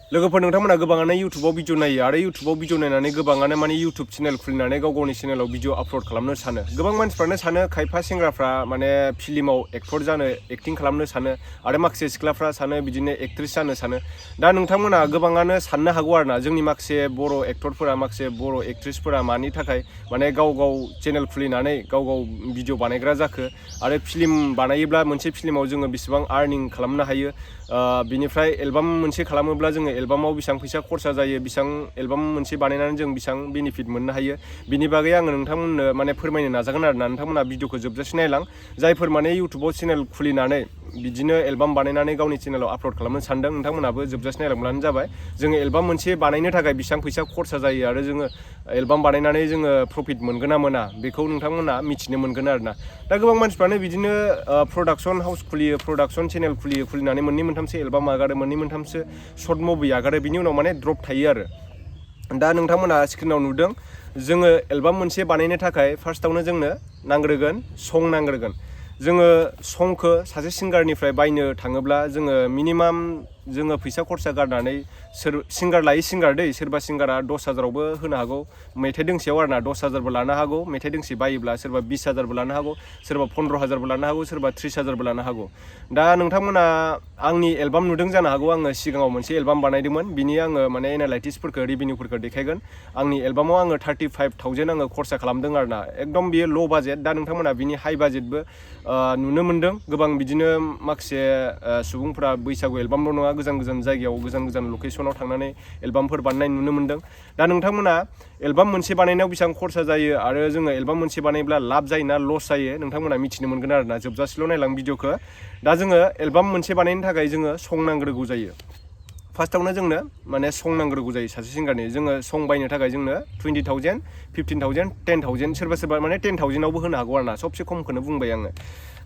लोगोफोर नोंथांमोना गोबाङानो इउटुबाव भिडिअ नायो आरो इउटुबाव भिडिअ नायनानै गोबाङानो माने इउटुब चेनेल खुलिनानै गाव गावनि चेनेलाव भिडिअ आपल'ड खालामनो सानो गोबां मानसिफ्रानो सानो खायफा सेंग्राफ्रा माने फिल्माव एक्टर जानो एक्टिं खालामनो सानो आरो माखासे सिख्लाफ्रा सानो बिदिनो एक्ट्रेस जानो सानो दा नोंथांमोना गोबाङानो साननो हागौ आरोना जोंनि माखासे बर' एक्टरफोरा माखासे बर' एक्ट्रेसफोरा मानि थाखाय माने गाव गाव चेनेल खुलिनानै गाव गाव भिडिअ बानायग्रा जाखो आरो फिल्म बानायोब्ला मोनसे फिल्माव जोङो बेसेबां आर्निं खालामनो हायो बिनिफ्राय एलबाम मोनसे खालामोब्ला जोङो एलबामाव बेसेबां फैसा खरसा जायो बेसेबां एलबाम मोनसे बानायनानै जों बेसेबां बेनिफिट मोननो हायो बिनि बागै आङो नोंथांमोननो माने फोरमायनो नाजागोन आरोना नोंथांमोना भिडिअखौ जोबजासे नायलां जायफोर माने इउटुबाव चेनेल खुलिनानै बिदिनो एलबाम बानायनानै गावनि चेनेलाव आपल'ड खालामनो सानदों नोंथांमोनाबो जोबजासे नायलांब्लानो जाबाय जोङो एलबाम मोनसे बानायनो थाखाय बेसेबां फैसा खरसा जायो आरो जोङो एलबाम बानायनानै जोङो प्रफिट मोनगोन ना मोना बेखौ नोंथांमोना मिथिनो मोनगोन आरोना दा गोबां मानसिफ्रानो बिदिनो प्रडाक्सन हाउस खुलियो प्रडाक्सन चेनेल खुलिनानै मोननै मोनथामसो एलबाम आगारो मोननै मोनथामसो सर्ट मुभि आगारो बिनि उनाव माने ड्रप थायो आरो दा नोंथांमोना स्क्रिनाव नुदों जोङो एलबाम मोनसे बानायनो थाखाय फार्स्टआवनो जोंनो नांग्रोगोन सं नांग्रोगोन जोङो संखौ सासे सिंगारनिफ्राय बायनो थाङोब्ला जोङो मिनिमाम जोङो फैसा खरसा गारनानै सिंगार लायै सिंगार दै सोरबा सिंगारा 10,000आवबो होनो हागौ मेथाइ दोंसेयाव आरोना 10,000बो लानो हागौ मेथाइ दोंसे बायोब्ला सोरबा 20,000बो लानो हागौ सोरबा 15,000बो लानो हागौ सोरबा 30,000बो लानो हागौ दा नोंथांमोना आंनि एलबाम नुदों जानो हागौ आङो सिगाङाव मोनसे एलबाम बानायदोंमोन बिनि आङो माने एनालाइटिक्सफोरखौ रिभिनिउफोरखौ देखायगोन आंनि एलबामाव आङो 35,000 आङो खरसा खालामदों आरोना एकदम बियो ल' बाजेट दा नोंथांमोना बिनि हाइ बाजेटबो नुनो मोनदों गोबां बिदिनो माखासे सुबुंफोरा बैसागु एलबामल' नङा गोजान गोजान जायगायाव गोजान गोजान लकेसनाव थांनानै एलबामफोर बानायनाय नुनो मोनदों दा नोंथांमोना एलबाम मोनसे बानायनायाव बेसेबां खरसा जायो आरो जोङो एलबाम मोनसे बानायब्ला लाब जायो ना लस जायो नोंथांमोना मिथिनो मोनगोन आरोना जोबजासेल' नायलां भिडिअखौ दा जोङो एलबाम मोनसे बानायनो थाखाय जोङो सं नांग्रोगौ जायो फार्स्टआवनो जोंनो माने सं नांग्रोगौ जायो सासे सिंगारनि जोङो सं बायनो थाखाय जोंनो 20,000 15,000 10,000 सोरबा माने 10,000आवबो होनो हागौ आरोना सबसे खमखौनो बुंबाय आङो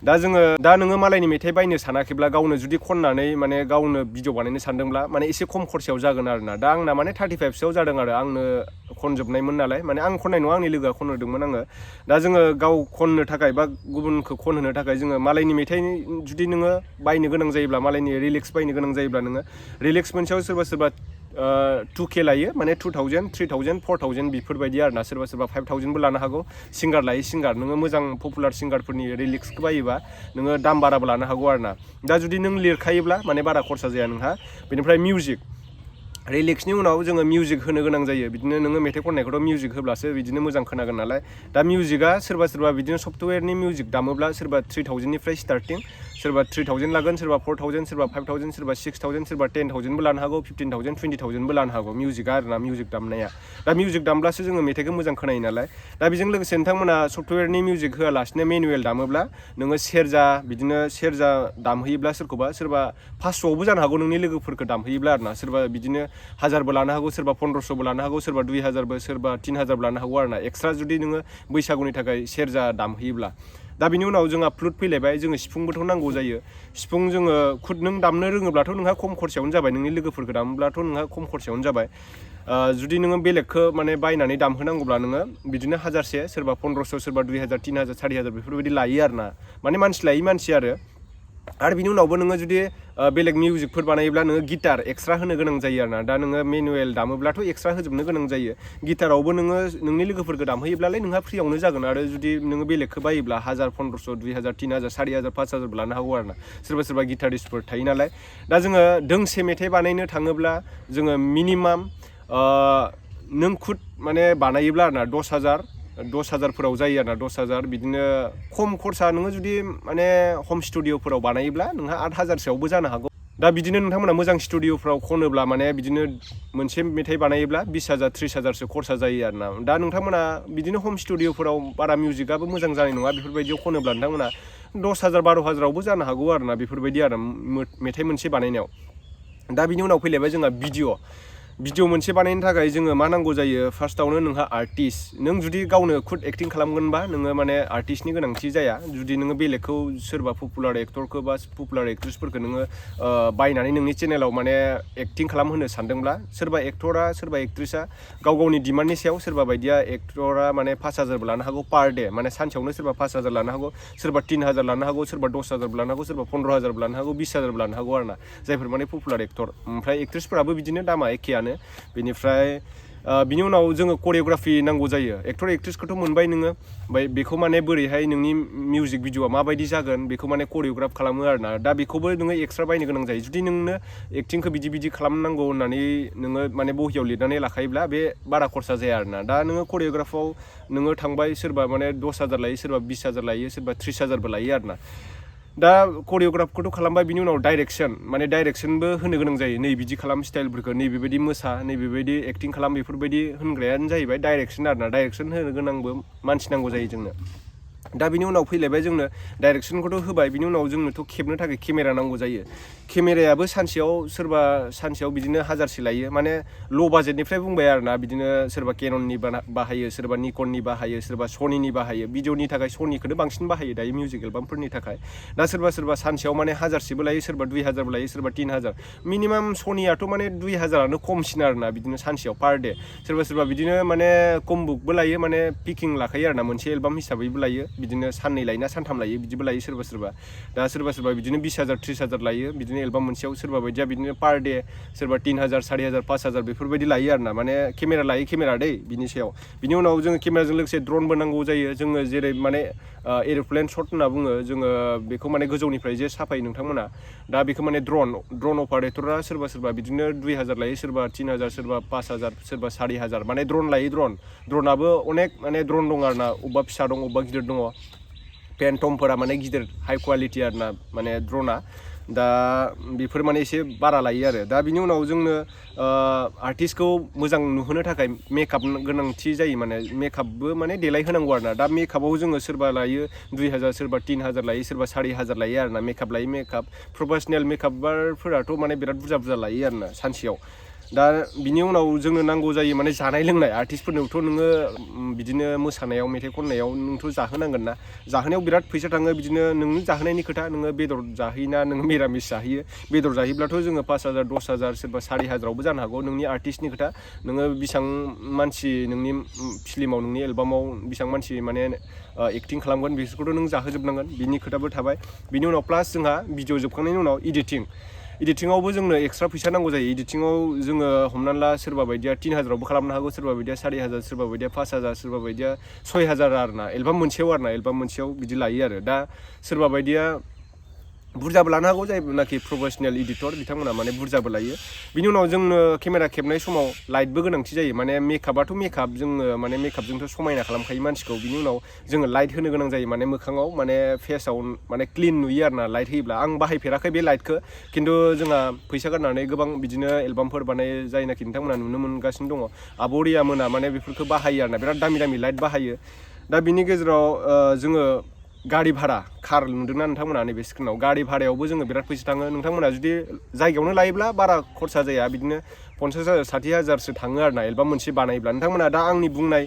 दा नोङो मालायनि मेथाइ बायनो सानाखैब्ला गावनो जुदि खननानै माने गावनो भिडिअ बानायनो सानदोंब्ला माने एसे खम खरसायाव जागोन आरोना दा आंना माने 35सोआव जादों आरो आंनो खनजोबनायमोन नालाय माने आं खननाय नङा आंनि लोगोआ खनहोदोंमोन आङो दा जोङो गाव खननो थाखाय बा गुबुनखौ खनहोनो थाखाय जोङो मालायनि मेथाइ जुदि नोङो बायनो गोनां जायोब्ला मालायनि रिलिक्स बायनो गोनां जायोब्ला नोङो रिलिक्स मोनसेयाव सोरबा 2K लायो माने 2,000 3,000 4,000 बेफोरबायदि आरोना सोरबा 5,000बो लानो हागौ सिंगार लायै सिंगार नोङो मोजां पपुलार सिंगारफोरनि रिलिक्सखौ बायोबा नोङो दाम बाराबो लानो हागौ आरोना दा जुदि नों लिरखायोब्ला माने बारा खरसा जाया नोंहा बेनिफ्राय मिउजिक रिलिक्सनि उनाव जोङो मिउजिक होनो गोनां जायो बिदिनो नोङो मेथाइ खननायखौथ' मिउजिक होब्लासो बिदिनो मोजां खोनागोन नालाय दा मिउजिकआ सोरबा बिदिनो सफ्टवेरनि मिउजिक दामोब्ला सोरबा 3,000निफ्राय स्टार्टिं सोरबा 3,000 लागोन सोरबा 4,000 सोरबा 5,000 सोरबा 6,000 सोरबा 10,000बो लानो हागौ 15,000 20,000बो लानो हागौ मिउजिकआ आरोना मिउजिक दामनाया दा मिउजिक दामब्लासो जोङो मेथाइखौ मोजां खोनायो नालाय दा बेजों लोगोसे नोंथांमोना सफ्टवेरनि मिउजिक होआलासिनो मेनुवेल दामोब्ला नोङो सेरजा दामहैयोब्ला सोरबा 500आवबो जानो हागौ नोंनि लोगोफोरखौ दामहैयोब्ला आरोना सोरबा बिदिनो 1,000बो लानो हागौ सोरबा 1,500बो लानो हागौ सोरबा 2,000बो सोरबा 3,000बो लानो हागौ आरोना एक्सट्रा जुदि नोङो बैसागुनि थाखाय सेरजा दामहैयोब्ला दा बिनि उनाव जोंहा फ्लुट फैलायबाय जोङो सिफुंबोथ' नांगौ जायो सिफुं जोङो खुद नों दामनो रोङोब्लाथ' नोंहा खम खरसायावनो जाबाय नोंनि लोगोफोरखौ दामोब्लाथ' नोंहा खम खरसायावनो जाबाय जुदि नोङो बेलेगखौ माने बायनानै दामहोनांगौब्ला नोङो बिदिनो 1,000 सोरबा 1,500 सोरबा 2,000 3,000 4,000 बेफोरबायदि लायो आरोना माने मानसि लायै मानसि आरो बिनि उनावबो नोङो जुदि बेलेग मिउजिकफोर बानायोब्ला नोङो गिटार एक्सट्रा होनो गोनां जायो आरोना दा नोङो मेनुवेल दामोब्लाथ' एक्सट्रा होजोबनो गोनां जायो गिटारावबो नोङो नोंनि लोगोफोरखौ दामहैयोब्लालाय नोंहा फ्रियावनो जागोन आरो जुदि नोङो बेलेगखौ बायोब्ला 1,000 1,500 2,000 3,000 4,000 5,000बो लानो हागौ आरोना सोरबा गिटारिस्टफोर थायो नालाय दा जोङो दोंसे मेथाइ बानायनो थाङोब्ला जोङो मिनिमाम नों खुद माने बानायोब्ला आरोना 10,000फोराव जायो आरोना 10,000 बिदिनो खम खरसा नोङो जुदि माने हम स्टुडिअ'फोराव बानायोब्ला नोंहा 8,000सोआवबो जानो हागौ दा बिदिनो नोंथांमोना मोजां स्टुडिअ'फ्राव खनोब्ला माने बिदिनो मोनसे मेथाइ बानायोब्ला 20,000 30,000सो खरसा जायो आरोना दा नोंथांमोना बिदिनो हम स्टुडिअ'फोराव बारा मिउजिकआबो मोजां जानाय नङा बेफोरबायदियाव खनोब्ला नोंथांमोना 10,000 12,000आवबो जानो हागौ आरोना बेफोरबायदि आरो मेथाइ मोनसे बानायनायाव दा बिनि उनाव फैलायबाय जोंहा भिडिअ मोनसे बानायनो थाखाय जोङो मा नांगौ जायो फार्स्टआवनो नोंहा आर्टिस्ट नों जुदि गावनो खुद एक्टिं खालामगोनबा नोङो माने आर्टिस्टनि गोनांथि जाया जुदि नोङो बेलेगखौ सोरबा पपुलार एक्टरखौ बा पपुलार एक्ट्रेसफोरखौ नोङो बायनानै नोंनि चेनेलाव माने एक्टिं खालामहोनो सानदोंब्ला सोरबा एक्टरा सोरबा एक्ट्रेसआ गाव गावनि डिमान्डनि सायाव सोरबा बायदिया एक्टरा माने 5,000बो लानो हागौ पार डे माने सानसेयावनो सोरबा 5,000 लानो हागौ सोरबा 3,000 लानो हागौ सोरबा 10,000बो लानो हागौ सोरबा 15,000बो लानो हागौ 20,000बो लानो हागौ आरोना जायफोर माने पपुलार एक्टर ओमफ्राय एक्ट्रेसफोराबो बिदिनो दामा एखेयानो बेनिफ्राय बिनि उनाव जोङो करियोग्राफि नांगौ जायो एक्टर एक्ट्रेसखौथ' मोनबाय नोङो ओमफ्राय बेखौ माने बोरैहाय नोंनि मिउजिक भिडिअआ माबायदि जागोन बेखौ माने करियोग्राफ खालामो आरोना दा बेखौबो नोङो एक्सट्रा बायनो गोनां जायो जुदि नोंनो एक्टिंखौ बिदि खालामनांगौ होननानै नोङो माने बहियाव लिरनानै लाखायोब्ला बे बारा खरसा जाया आरोना दा नोङो करियोग्राफाव नोङो थांबाय सोरबा माने 10,000 लायो सोरबा 20,000 लायो सोरबा 30,000बो लायो आरोना दा करियोग्राफखौथ' खालामबाय बिनि उनाव डाइरेक्सन माने डाइरेक्सनबो होनो गोनां जायो नै बिदि खालाम स्टाइलफोरखौ नै बेबायदि मोसा नै बेबायदि एक्टिं खालाम बेफोरबायदि होनग्रायानो जाहैबाय डाइरेक्सन आरोना डाइरेक्सन होनो गोनांबो मानसि नांगौ जायो जोंनो दा बिनि उनाव फैलायबाय जोंनो डाइरेक्सनखौथ' होबाय बिनि उनाव जोंनोथ' खेबनो थाखाय केमेरा नांगौ जायो केमेरायाबो सानसेयाव बिदिनो 1000से लायो माने ल' बाजेटनिफ्राय बुंबाय आरोना बिदिनो सोरबा केनननि बाहायो सोरबा निकननि बाहायो सोरबा सनिनि बाहायो भिडिअनि थाखाय सनिखौनो बांसिन बाहायो दायो मिउजिक एलबामफोरनि थाखाय दा सोरबा सानसेयाव माने 1000सेबो लायो सोरबा 2000बो लायो सोरबा 3000 मिनिमाम सनियाथ' माने 2000आनो खमसिन आरोना बिदिनो सानसेयाव पार डे सोरबा बिदिनो माने कमबुकबो लायो माने पिकिं लाखायो आरोना मोनसे एलबाम हिसाबैबो लायो बिदिनो साननै लायोना सानथाम लायो बिदिबो लायो सोरबा दा सोरबा बिदिनो 20,000 30,000 लायो बिदिनो एलबाम मोनसेयाव सोरबा बायदिया बिदिनो पार डे सोरबा 3,000 4,000 5,000 बेफोरबायदि लायो आरोना माने केमेरा लायो केमेरा दै बिनि सायाव बिनि उनाव जोङो केमेराजों लोगोसे ड्रनबो नांगौ जायो जोङो जेरै माने एर'प्लेन शट होनना बुङो जोङो बेखौ माने गोजौनिफ्राय जे साफायो नोंथांमोना दा बेखौ माने ड्रन अपारेटरा सोरबा बिदिनो 2,000 लायो सोरबा 3,000 सोरबा 5,000 सोरबा 4,000 माने ड्रन लायो ड्रनाबो अनेक माने ड्रन दं आरोना अबेबा फिसा दं अबेबा गिदिर दङ पेन्टमफोरा माने गिदिर हाई क्वालिटि आरोना माने ड्रना दा बेफोर माने एसे बारा लायो आरो दा बिनि उनाव जोंनो आर्टिस्टखौ मोजां नुहोनो थाखाय मेकआप गोनांथि जायो माने मेकआपबो माने देलाय होनांगौ आरोना दा मेकआपाव जोङो सोरबा लायो 2,000 सोरबा 3,000 लायो सोरबा 4,000 लायो आरोना मेकआप लायो मेकआप प्रफेसनेल मेकआपारफोराथ' माने बिराद बुरजा लायो आरोना सानसेयाव दा बिनि उनाव जोंनो नांगौ जायो माने जानाय लोंनाय आर्टिस्टफोरनोथ' नोङो बिदिनो मोसानायाव मेथाइ खननायाव नोंथ' जाहोनांगोन ना जाहोनायाव बिराद फैसा थाङो बिदिनो नोंनि जाहोनायनि खोथा नोङो बेदर जाहोयोना नोङो मिरामिस जाहोयो बेदर जाहोयोब्लाथ' जोङो 5,000 10,000 सोरबा 4,000आवबो जानो हागौ नोंनि आर्टिस्टनि खोथा नोङो बेसेबां मानसि नोंनि फिल्माव नोंनि एलबामाव बेसेबां मानसि माने एक्टिं खालामगोन बिसोरखौथ' नों जाहोजोबनांगोन बिनि खोथाबो थाबाय बिनि उनाव प्लास जोंहा भिडिअ जोबखांनायनि उनाव इडिटिंआवबो जोंनो एक्सट्रा फैसा नांगौ जायो इडिटिंआव जोङो हमनानै ला सोरबा बायदिया 3,000आवबो खालामनो हागौ सोरबा बायदिया 4,000 सोरबा बायदिया 5,000 सोरबा बायदिया 6,000 आरोना एलबाम मोनसेयाव बिदि लायो आरो दा सोरबा बायदिया बुरजाबो लानो हागौ जायनाखि प्रफेसनेल एडिटर बिथांमोना माने बुरजाबो लायो बिनि उनाव जोंनो केमेरा खेबनाय समाव लाइटबो गोनांथि जायो माने मेकआपाथ' मेकआप जोङो माने मेकआपजोंथ' समायना खालामखायो मानसिखौ बिनि उनाव जोङो लाइट होनो गोनां जायो माने मोखाङाव माने फेसआव माने क्लिन नुयो आरोना लाइट होयोब्ला आं बाहायफेराखै बे लाइटखौ खिन्थु जोंहा फैसा गारनानै गोबां बिदिनो एलबामफोर बानायो जायनाखि नोंथांमोना नुनो मोनगासिनो दङ आब'रिया मोना माने बेफोरखौ बाहायो आरोना बिराद दामि लाइट बाहायो दा बिनि गेजेराव जोङो गारि भारा कार नुदोंना नोंथांमोना नैबे स्क्रिनाव गारि भारायावबो जोङो बिराद फैसा थाङो नोंथांमोना जुदि जायगायावनो लायोब्ला बारा खरसा जाया बिदिनो 50,000 60,000सो थाङो आरोना एलबाम मोनसे बानायोब्ला नोंथांमोना दा आंनि बुंनाय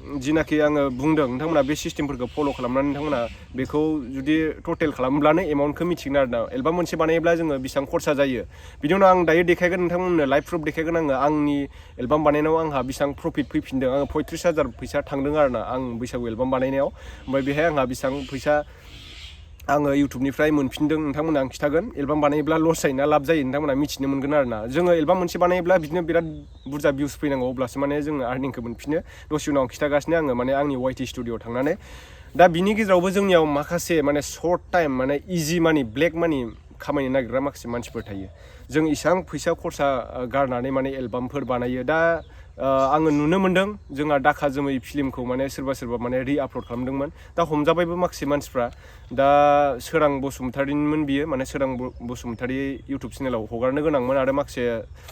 जिनाखि आङो बुंदों नोंथांमोना बे सिस्टेमफोरखौ फल' खालामनानै नोंथांमोना बेखौ जुदि टटेल खालामब्लानो एमाउन्टखौ मिथिगोन आरोना एलबाम मोनसे बानायोब्ला जोङो बेसेबां खरसा जायो बिनि उनाव आं दायो देखायगोन नोंथांमोननो लाइभ प्रुफ देखायगोन आंनि एलबाम बानायनायाव आंहा बेसेबां प्रफिट फैफिनदों आङो 35,000 फैसा थांदों आरोना आं बैसागु एलबाम बानायनायाव ओमफ्राय बेहाय आंहा बेसेबां फैसा आङो इउटुबनिफ्राय मोनफिनदों नोंथांमोना आं खिथागोन एलबाम बानायोब्ला लस जायोना लाब जायो नोंथांमोना मिथिनो मोनगोन आरोना जोङो एलबाम मोनसे बानायोब्ला बिदिनो बिराद बुरजा भिउस फैनांगौ अब्लासो माने जोङो आर्निंखौ मोनफिनो दसे उनाव आं खिथागासिनो आङो माने आंनि वाइटि स्टुडिअ'आव थांनानै दा बिनि गेजेरावबो जोंनियाव माखासे माने सर्ट टाइम माने इजि मानि ब्लेक मानि खामायनो नागिरग्रा माखासे मानसिफोर थायो जों इसेबां फैसा खरसा गारनानै माने एलबामफोर बानायो दा आङो नुनो मोनदों जोंहा दाखा जोमै फिल्मखौ माने सोरबा माने रि-आपल'ड खालामदोंमोन दा हमजाबायबो माखासे मानसिफ्रा दा सोरां बसुमतारिनिमोन बियो माने सोरां बसुमतारि इउटुब चेनेलाव हगारनो गोनांमोन आरो माखासे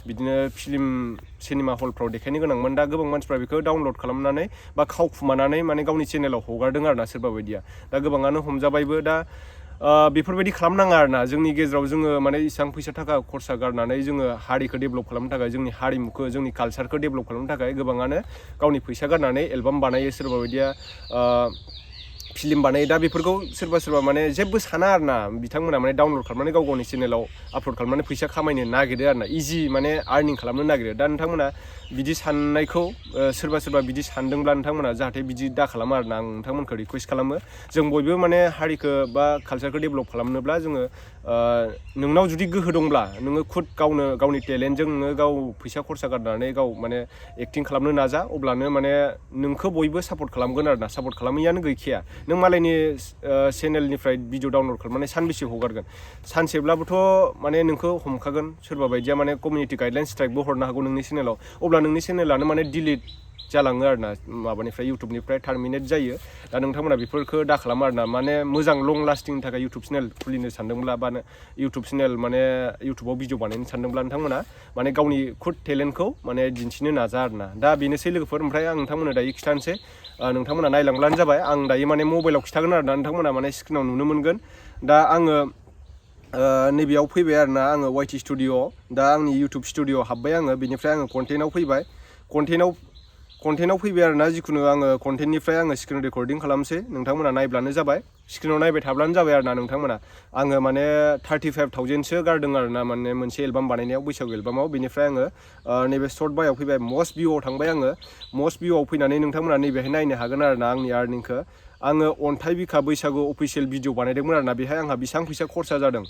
बिदिनो फिल्म सिनेमा हलफ्राव देखायनो गोनांमोन दा गोबां मानसिफ्रा बेखौ डाउनलड खालामनानै बा खावखुमानानै माने गावनि चेनेलाव हगारदों आरोना सोरबा बायदिया दा गोबाङानो हमजाबायबो दा बेफोरबायदि खालामनाङा आरोना जोंनि गेजेराव जोङो माने इसेबां फैसा थाखा खरसा गारनानै जोङो हारिखौ डेभेलप खालामनो थाखाय जोंनि हारिमुखौ जोंनि कालचारखौ डेभेलप खालामनो थाखाय गोबाङानो गावनि फैसा गारनानै एलबाम बानायो सोरबा बायदिया फिल्म बानायो दा बेफोरखौ सोरबा माने जेबो साना आरोना बिथांमोना माने डाउनलड खालामनानै गाव गावनि चेनेलाव आपलड खालामनानै फैसा खामायनो नागिरो आरोना इजि माने आर्निं खालामनो नागिरो दा नोंथांमोना बिदि साननायखौ सोरबा बिदि सानदोंब्ला नोंथांमोना जाहाथे बिदि दा खालामो आरोना आं नोंथांमोनखौ रिकुवेस्ट खालामो जों बयबो माने हारिखौ बा कालचारखौ डेभेलप खालामनोब्ला जोङो नोंनाव जुदि गोहो दंब्ला नोङो खुद गावनि टेलेन्टजों नोङो गाव फैसा खरसा गारनानै गाव माने एक्टिं खालामनो नाजा अब्लानो माने नोंखौ बयबो सापर्ट खालामगोन आरोना सापर्ट खालामैयानो गैखाया नों मालायनि चेनेलनिफ्राय भिडिअ डाउनलड खालामनानै सानबेसे हगारगोन सानसेब्लाबोथ' माने नोंखौ हमखागोन सोरबा बायदिया माने कमिउनिटि गाइडलाइन स्ट्राइकबो हरनो हागौ नोंनि चेनेलाव अब्ला नोंनि चेनेलानो माने डिलिट जालाङो आरोना माबानिफ्राय इउटुबनिफ्राय टार्मिनेट जायो दा नोंथांमोना बेफोरखौ दा खालामो आरोना माने मोजां लं लास्टिंनि थाखाय इउटुब चेनेल खुलिनो सानदोंब्ला बा इउटुब चेनेल माने इउटुबाव भिडिअ बानायनो सानदोंब्ला नोंथांमोना माने गावनि खुद टेलेन्टखौ माने दिन्थिनो नाजा आरोना दा बेनोसै लोगोफोर ओमफ्राय आं नोंथांमोननो दायो खिथानोसै नोंथांमोना नायलांब्लानो जाबाय आं दायो माने मबाइलाव खिथागोन आरोना नोंथांमोना माने स्क्रिनाव नुनो मोनगोन दा आङो नैबेयाव फैबाय आरोना आङो वाइटि स्टुडिअ दा आंनि इउटुब स्टुडिअ हाबबाय आङो बेनिफ्राय आङो कन्टेन्टआव फैबाय कन्टेन्टआव फैबाय आरोना जिखुनु आङो कन्टेन्टनिफ्राय आङो स्क्रिन रेकर्डिं खालामसै नोंथांमोना नायब्लानो जाबाय स्क्रिनाव नायबाय थाब्लानो जाबाय आरोना नोंथांमोना आङो माने 35,000सो गारदों आरोना माने मोनसे एलबाम बानायनायाव बैसागु एलबामाव बेनिफ्राय आङो नैबे सर्ट बायाव फैबाय मस्ट भिउआव थांबाय आङो मस्ट भिउआव फैनानै नोंथांमोना नैबेहाय नायनो हागोन आरोना आंनि आर्निंखौ आङो अन्थाइ बिखा बैसागु अफिसियेल भिडिअ बानायदोंमोन आरोना बेहाय आंहा बेसेबां फैसा खरसा जादों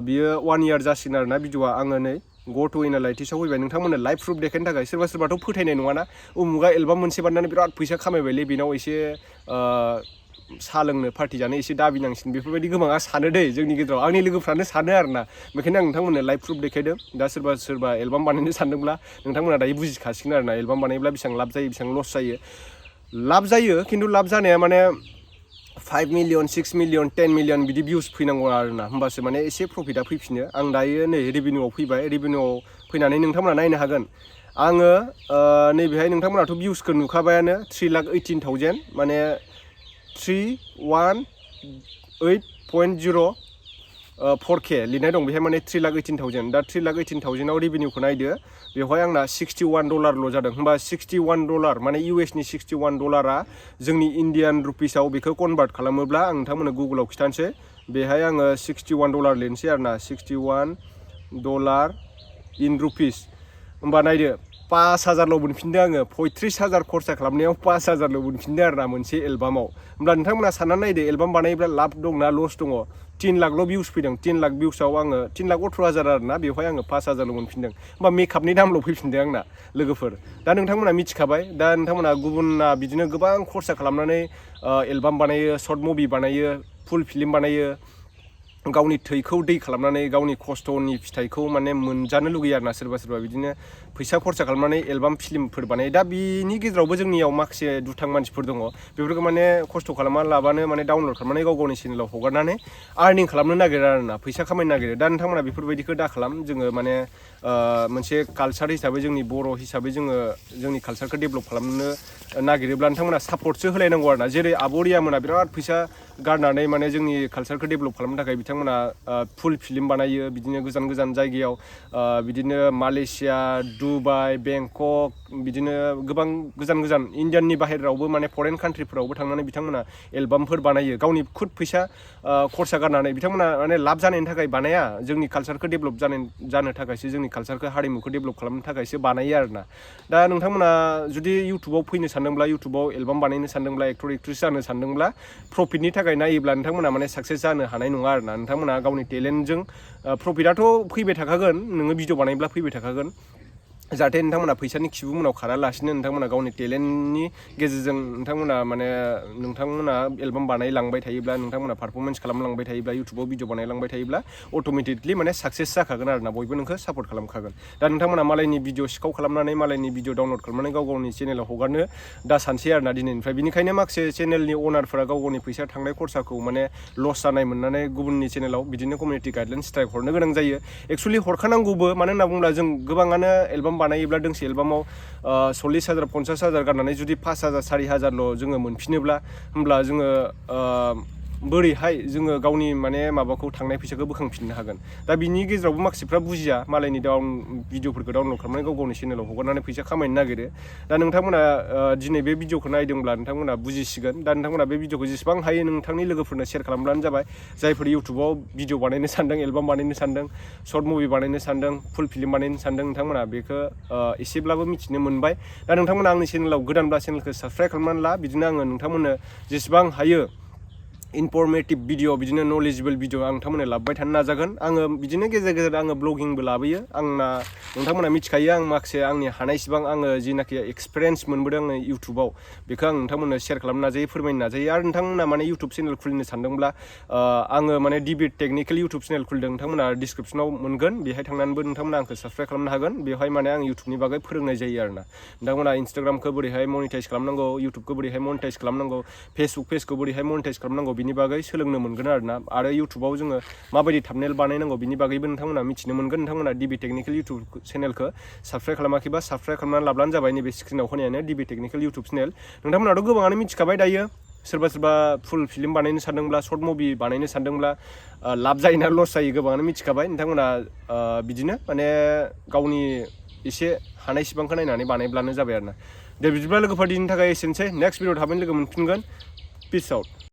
बियो 1 इयार जासिगोन आरोना भिडिअआ आङो नै गो टु एनालाइटिक्सआव फैबाय नोंथांमोननो लाइभ प्रुफ देखायनो थाखाय सोरबाथ' फोथायनाय नङाना उमुगा एलबाम मोनसे बानायनानै बिराद फैसा खामायबायलै बेनाव एसे साहा लोंनो पार्टि जानो एसे दाबिनांसिगोन बेफोरबायदि गोबाङा सानो दै जोंनि गेजेराव आंनि लोगोफ्रानो सानो आरोना बेखायनो आं नोंथांमोननो लाइभ प्रुफ देखायदों दा सोरबा एलबाम बानायनो सानदोंब्ला नोंथांमोना दायो बुजिखासिगोन आरोना एलबाम बानायब्ला बेसेबां लाब जायो बेसेबां लस जायो लाब जायो खिन्थु लाब जानाया माने 5 मिलियन 6 मिलियन 10 मिलियन बिदि भिउस फैनांगौ आरोना होमबासो माने एसे प्रफिटआ फैफिनो आं दायो नै रेभिनिउआव फैबाय रेभिनिउआव फैनानै नोंथांमोना नायनो हागोन आङो नैबेहाय नोंथांमोनाथ' भिउसखौ नुखाबायानो 3,18,000 माने 318.0 4K लिरनाय दं बेहाय माने 3,18,000 दा 3,18,000आव रेभिनिउखौ नायदो बेवहाय आंना $61 जादों होमबा $61 माने इउएसनि $61 जोंनि इन्डियान रुपिसाव बेखौ कनभार्ट खालामोब्ला आं नोंथांमोननो गुगोलाव खिथानोसै बेहाय आङो $61 लिरनोसै आरोना $61 इन रुपिस होमबा नायदो 5,000ल' मोनफिनदों आङो 35,000 खरसा खालामनायाव 5,000ल' मोनफिनदों आरोना मोनसे एलबामाव होमब्ला नोंथांमोना साननानै नायदो एलबाम बानायोब्ला लाब दंना लस दङ 3 लाखल' भिउस फैदों 3 लाख भिउसआव आङो 3,18,000 आरोना बेवहाय आङो 5,000ल' मोनफिनदों होमबा मेकआपनि दामल' फैफिनदों आंना लोगोफोर दा नोंथांमोना मिथिखाबाय दा नोंथांमोना गुबुना बिदिनो गोबां खरसा खालामनानै एलबाम बानायो सर्ट मुभि बानायो फुल फिल्म बानायो गावनि थैखौ दै खालामनानै गावनि खस्थ'नि फिथाइखौ माने मोनजानो लुगैयो आरोना सोरबा बिदिनो फैसा खरसा खालामनानै एलबाम फिल्मफोर बानायो दा बिनि गेजेरावबो जोंनियाव माखासे दुथां मानसिफोर दङ बेफोरखौ माने खस्थ' खालामा लाबानो माने डाउनलड खालामनानै गाव गावनि चेनेलाव हगारनानै आर्निं खालामनो नागिरो आरोना फैसा खामायनो नागिरो दा नोंथांमोना बेफोरबायदिखौ दा खालाम जोङो माने मोनसे कालचार हिसाबै जोंनि बर' हिसाबै जोङो जोंनि कालचारखौ डेभेलप खालामनो नागिरोब्ला नोंथांमोना सापर्टसो होलायनांगौ आरोना जेरै आब' रियामोना बिराद फैसा गारनानै माने जोंनि कालचारखौ डेभेलप खालामनो थाखाय बिथांमोना फुल फिल्म बानायो बिदिनो गोजान जायगायाव बिदिनो मालयेसिया दुबाइ बेंकक बिदिनो गोबां गोजान इण्डियाननि बाहेरावबो माने फरेन कान्ट्रिफोरावबो थांनानै बिथांमोना एलबामफोर बानायो गावनि खुद फैसा खरसा गारनानै बिथांमोना माने लाब जानायनि थाखाय बानाया जोंनि कालचारखौ डेभेलप जानो थाखायसो जोंनि कालचारखौ हारिमुखौ डेभेलप खालामनो थाखायसो बानायो आरोना दा नोंथांमोना जुदि इउटुबाव फैनो सानदोंब्ला इउटुबाव एलबाम बानायनो सानदोंब्ला एक्टर एक्ट्रेस जानो सानदोंब्ला प्रफिटनि थाखाय नायोब्ला नोंथांमोना माने साक्सेस जानो हानाय नङा आरोना नोंथांमोना गावनि टेलेन्टजों प्रफिटआथ' फैबाय थाखागोन नोङो भिडिअ बानायब्ला फैबाय थाखागोन जाहाथे नोंथांमोना फैसानि खिबु उनाव खारालासिनो नोंथांमोना गावनि टेलेन्टनि गेजेरजों नोंथांमोना एलबाम बानायलांबाय थायोब्ला नोंथांमोना पारफरमेन्स खालामलांबाय थायोब्ला इउटुबाव भिडिअ बानायलांबाय थायोब्ला अट'मेटिकलि माने साक्सेस जाखागोन आरोना बयबो नोंखौ सापर्ट खालामखागोन दा नोंथांमोना मालायनि भिडिअ सिखाव खालामनानै मालायनि भिडिअ डाउनलड खालामनानै गाव गावनि चेनेलाव हगारनो दा सानसै आरोना दिनैनिफ्राय बिनिखायनो माखासे चेनेलनि अनारफोरा गाव गावनि फैसा थांनाय खरसाखौ माने लस जानाय मोननानै गुबुननि चेनेलाव बिदिनो कमिउनिटि गाइडलाइन स्ट्राइक हरनो गोनां जायो एक्सुवेलि हरखानांगौबो मानो होनना बुङोब्ला जों गोबाङानो एलबाम बानायोब्ला दोंसे एलबामाव 40,000 50,000 गारनानै जुदि 5,000 4,000ल' जोङो मोनफिनोब्ला होमब्ला जोङो बोरैहाय जोङो गावनि माने माबाखौ थांनाय फैसाखौ बोखांफिननो हागोन दा बिनि गेजेरावबो माखासेफ्रा बुजिया मालायनि भिडिअफोरखौ डाउनलड खालामनानै गाव गावनि चेनेलाव हगारनानै फैसा खामायनो नागिरो दा नोंथांमोना दिनै बे भिडिअखौ नायदोंब्ला नोंथांमोना बुजिसिगोन दा नोंथांमोना बे भिडिअखौ जेसेबां हायो नोंथांनि लोगोफोरनो शेयार खालामब्लानो जाबाय जायफोर इउटुबाव भिडिअ बानायनो सानदों एलबाम बानायनो सानदों सर्ट मुभि बानायनो सानदों फुल फिल्म बानायनो सानदों नोंथांमोना बेखौ एसेब्लाबो मिथिनो मोनबाय दा नोंथांमोना आंनि चेनेलाव गोदानब्ला चेनेलखौ साबस्क्राइब खालामनानै ला बिदिनो आङो नोंथांमोननो जेसेबां हायो इनफरमेटिभ भिडिअ बिदिनो नलेजेबल भिडिअ आं नोंथांमोननो लाबोबाय थानो नाजागोन आङो बिदिनो गेजेर गेजेर आङो ब्लगिंबो लाबोयो आंना नोंथांमोना मिथिखायो आं माखासे आंनि हानायसिबां आङो जिनाखि एक्सपिरियेन्स मोनबोदों आङो इउटुबाव बेखौ आं नोंथांमोननो शेयार खालामनो नाजायो फोरमायनो नाजायो आरो नोंथांमोना माने इउटुब चेनेल खुलिनो सानदोंब्ला आङो माने डिबेट टेकनिकेल इउटुब चेनेल खुलिदों नोंथांमोना डिसक्रिपसनाव मोनगोन बेहाय थांनानैबो नोंथांमोना आंखौ साबस्क्राइब खालामनो हागोन बेवहाय माने आं इउटुबनि बागै फोरोंनाय जायो आरोना नोंथांमोना इन्सटाग्रामखौ बोरैहाय मनिटाइज खालामनांगौ इउटुबखौ बोरैहाय मनिटाइज खालामनांगौ फेसबुक पेजखौ बोरैहाय मनिटाइज खालामनांगौ बिनि बागै सोलोंनो मोनगोन आरोना आरो इउटुबाव जोङो माबायदि थाम्बनेल बानायनांगौ बिनि बागैबो नोंथांमोना मिथिनो मोनगोन नोंथांमोना डिबि टेकनिकेल इउटुब चेनेलखौ साबस्क्राइब खालामाखैबा साबस्क्राइब खालामनानै लाब्लानो जाबाय नैबे स्क्रिनाव होनायानो डिबि टेकनिकेल इउटुब चेनेल नोंथांमोनाथ' गोबाङानो मिथिखाबाय दायो सोरबा सोरबा फुल फिल्म बानायनो सानदोंब्ला सर्ट मुभि बानायनो सानदोंब्ला लाब जायोना लस जायो गोबाङानो मिथिखाबाय नोंथांमोना बिदिनो माने गावनि एसे हानायसिबांखौ नायनानै बानायब्लानो जाबाय आरोना दे बिदिब्ला लोगोफोर दिनैनि थाखाय एसेनोसै नेक्स्ट भिडिअ थाबैनो लोगो मोनफिनगोन पिस आउट